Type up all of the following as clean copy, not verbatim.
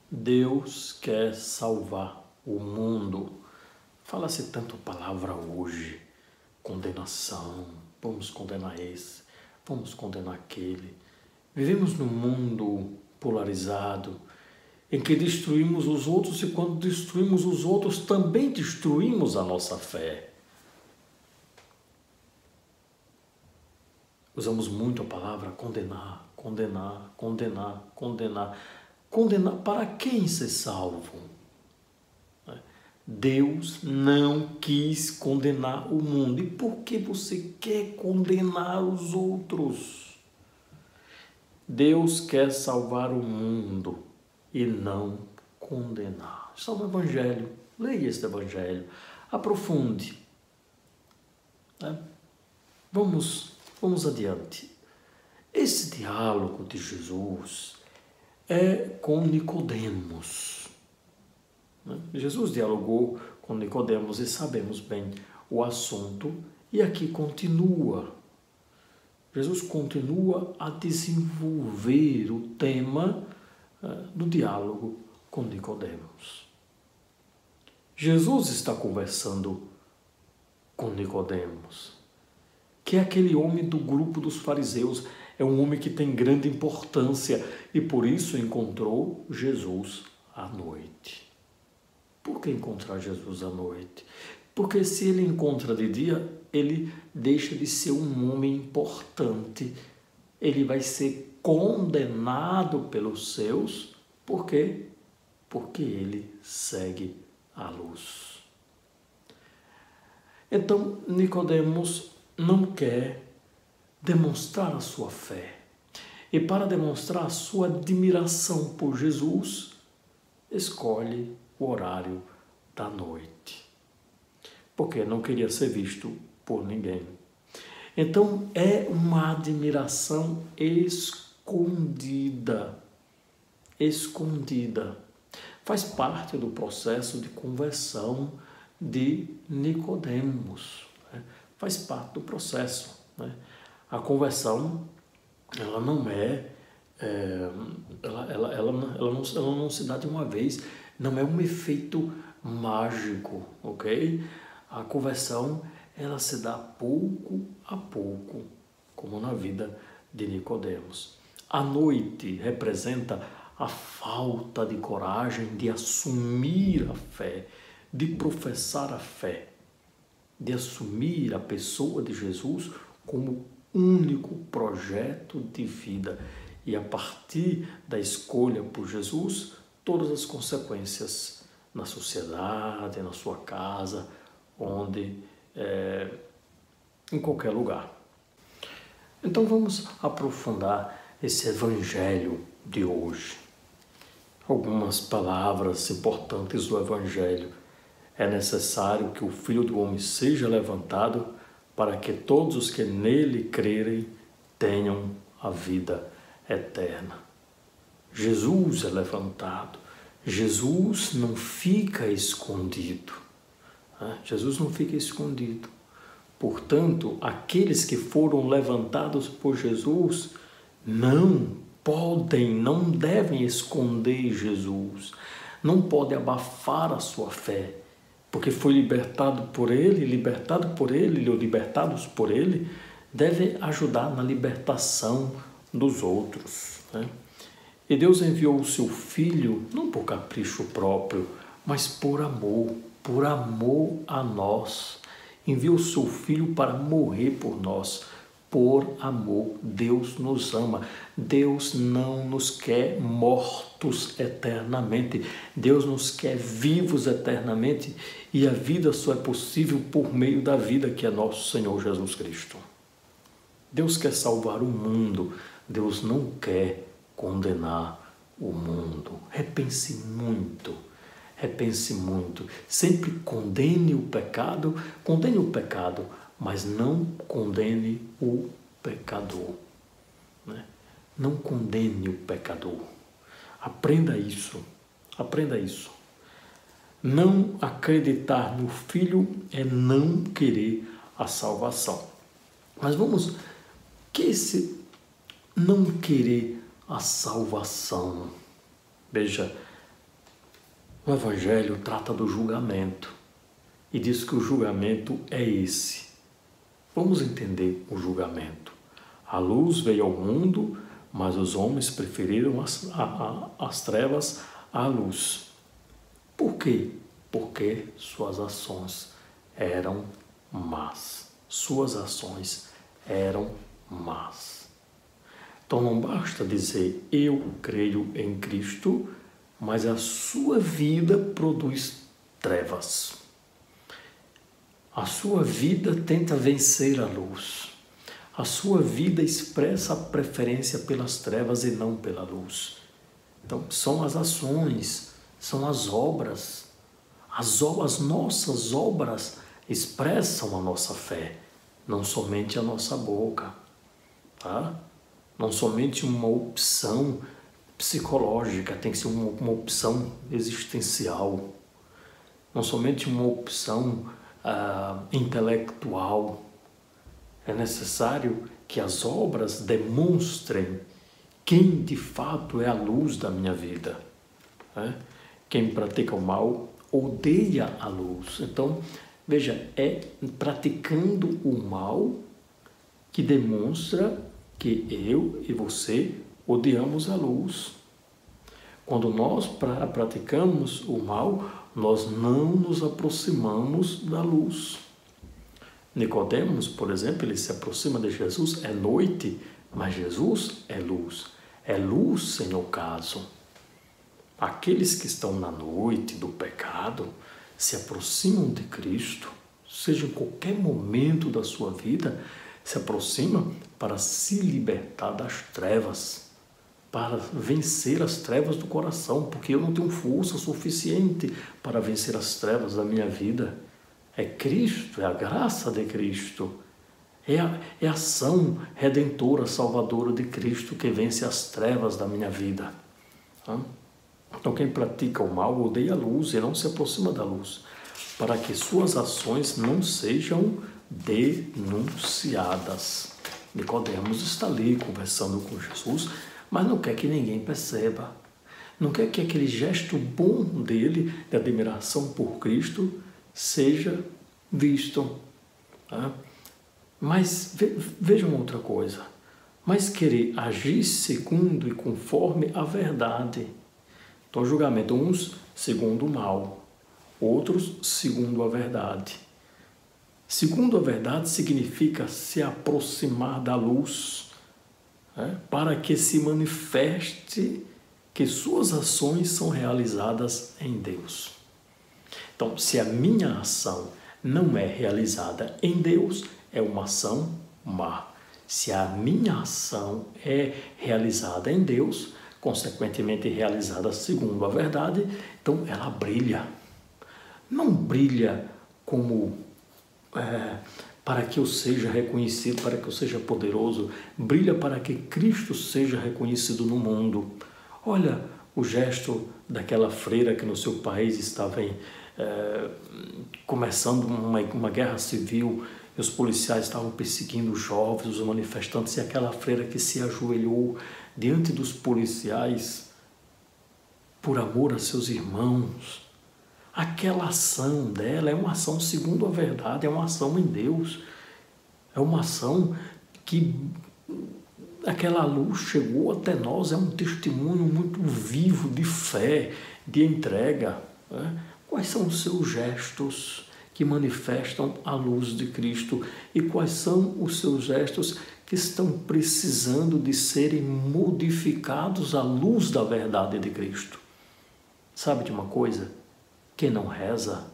Deus quer salvar o mundo. Fala-se tanto a palavra hoje, condenação, vamos condenar esse, vamos condenar aquele. Vivemos num mundo polarizado, em que destruímos os outros e quando destruímos os outros também destruímos a nossa fé. Usamos muito a palavra condenar, condenar, condenar, condenar. Condenar para quem ser salvo? Deus não quis condenar o mundo. E por que você quer condenar os outros? Deus quer salvar o mundo e não condenar. Está no Evangelho. Leia este Evangelho. Aprofunde. Vamos adiante. Esse diálogo de Jesus é com Nicodemos. Jesus dialogou com Nicodemos e sabemos bem o assunto e aqui continua. Jesus continua a desenvolver o tema do diálogo com Nicodemos. Jesus está conversando com Nicodemos, que é aquele homem do grupo dos fariseus. É um homem que tem grande importância e por isso encontrou Jesus à noite. Por que encontrar Jesus à noite? Porque se ele encontra de dia, ele deixa de ser um homem importante. Ele vai ser condenado pelos seus. Por quê? Porque ele segue a luz. Então, Nicodemos não quer demonstrar a sua fé. E para demonstrar a sua admiração por Jesus, escolhe o horário da noite. Porque não queria ser visto por ninguém. Então é uma admiração escondida. Escondida. Faz parte do processo de conversão de Nicodemos. Faz parte do processo. A conversão, ela não ela não se dá de uma vez, não é um efeito mágico, ok? A conversão, ela se dá pouco a pouco, como na vida de Nicodemos. A noite representa a falta de coragem de assumir a fé, de professar a fé, de assumir a pessoa de Jesus como único projeto de vida e a partir da escolha por Jesus, todas as consequências na sociedade, na sua casa, em qualquer lugar. Então vamos aprofundar esse Evangelho de hoje. Algumas palavras importantes do Evangelho. É necessário que o Filho do Homem seja levantado para que todos os que nele crerem tenham a vida eterna. Jesus é levantado. Jesus não fica escondido. Jesus não fica escondido. Portanto, aqueles que foram levantados por Jesus não podem, não devem esconder Jesus. Não podem abafar a sua fé. Porque foi libertados por Ele, ou libertados por Ele, deve ajudar na libertação dos outros. E Deus enviou o seu Filho, não por capricho próprio, mas por amor a nós. Enviou o seu Filho para morrer por nós, por amor. Deus nos ama. Deus não nos quer mortos eternamente. Deus nos quer vivos eternamente. E a vida só é possível por meio da vida que é nosso Senhor Jesus Cristo. Deus quer salvar o mundo. Deus não quer condenar o mundo. Repense muito. Repense muito. Sempre condene o pecado, mas não condene o pecador. Não condene o pecador. Aprenda isso. Aprenda isso. Não acreditar no Filho é não querer a salvação. Mas vamos, que esse não querer a salvação? Veja, O Evangelho trata do julgamento e diz que o julgamento é esse. Vamos entender o julgamento. A luz veio ao mundo, mas os homens preferiram as trevas à luz. Por quê? Porque suas ações eram más. Suas ações eram más. Então não basta dizer eu creio em Cristo, mas a sua vida produz trevas. A sua vida tenta vencer a luz. A sua vida expressa a preferência pelas trevas e não pela luz. Então, são as ações, são as obras. As nossas obras expressam a nossa fé, não somente a nossa boca, tá? Não somente uma opção psicológica, tem que ser uma opção existencial. Não somente uma opção intelectual. É necessário que as obras demonstrem quem de fato é a luz da minha vida. Né? Quem pratica o mal odeia a luz. Então, veja, é praticando o mal que demonstra que eu e você odiamos a luz. Quando nós praticamos o mal, nós não nos aproximamos da luz. Nicodemos, por exemplo, ele se aproxima de Jesus, é noite, mas Jesus é luz. É luz sem ocaso. Aqueles que estão na noite do pecado se aproximam de Cristo, seja em qualquer momento da sua vida, se aproximam para se libertar das trevas, para vencer as trevas do coração, porque eu não tenho força suficiente para vencer as trevas da minha vida. É Cristo, é a graça de Cristo, é a ação redentora, salvadora de Cristo que vence as trevas da minha vida. Então quem pratica o mal odeia a luz e não se aproxima da luz, para que suas ações não sejam denunciadas. Nicodemos está ali conversando com Jesus, mas não quer que ninguém perceba. Não quer que aquele gesto bom dele, de admiração por Cristo, seja visto. Tá? Mas vejam outra coisa. Mas querer agir segundo e conforme a verdade. Então, julgamento, uns segundo o mal, outros segundo a verdade. Segundo a verdade significa se aproximar da luz, né? Para que se manifeste que suas ações são realizadas em Deus. Então, se a minha ação não é realizada em Deus, é uma ação má. Se a minha ação é realizada em Deus, consequentemente realizada segundo a verdade, então ela brilha. Não brilha como para que eu seja reconhecido, para que eu seja poderoso, brilha para que Cristo seja reconhecido no mundo. Olha o gesto daquela freira que no seu país estava começando uma guerra civil, e os policiais estavam perseguindo os jovens, os manifestantes, e aquela freira que se ajoelhou diante dos policiais por amor a seus irmãos. Aquela ação dela é uma ação segundo a verdade, é uma ação em Deus, é uma ação que aquela luz chegou até nós, é um testemunho muito vivo de fé, de entrega. Né? Quais são os seus gestos que manifestam a luz de Cristo e quais são os seus gestos que estão precisando de serem modificados à luz da verdade de Cristo? Sabe de uma coisa? Quem não reza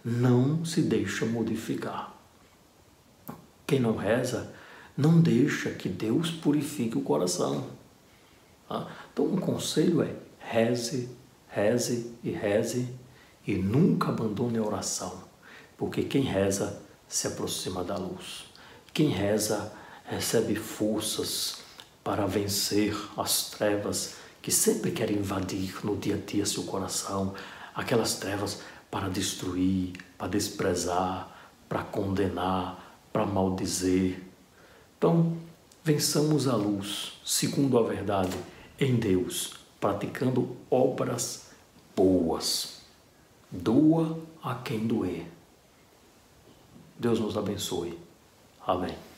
não se deixa modificar. Quem não reza não deixa que Deus purifique o coração. Então um conselho é reze, reze e reze e nunca abandone a oração, porque quem reza se aproxima da luz. Quem reza recebe forças para vencer as trevas que sempre querem invadir no dia a dia seu coração, aquelas trevas para destruir, para desprezar, para condenar, para maldizer. Então, vençamos a luz, segundo a verdade, em Deus, praticando obras boas. Doa a quem doer. Deus nos abençoe. Amém.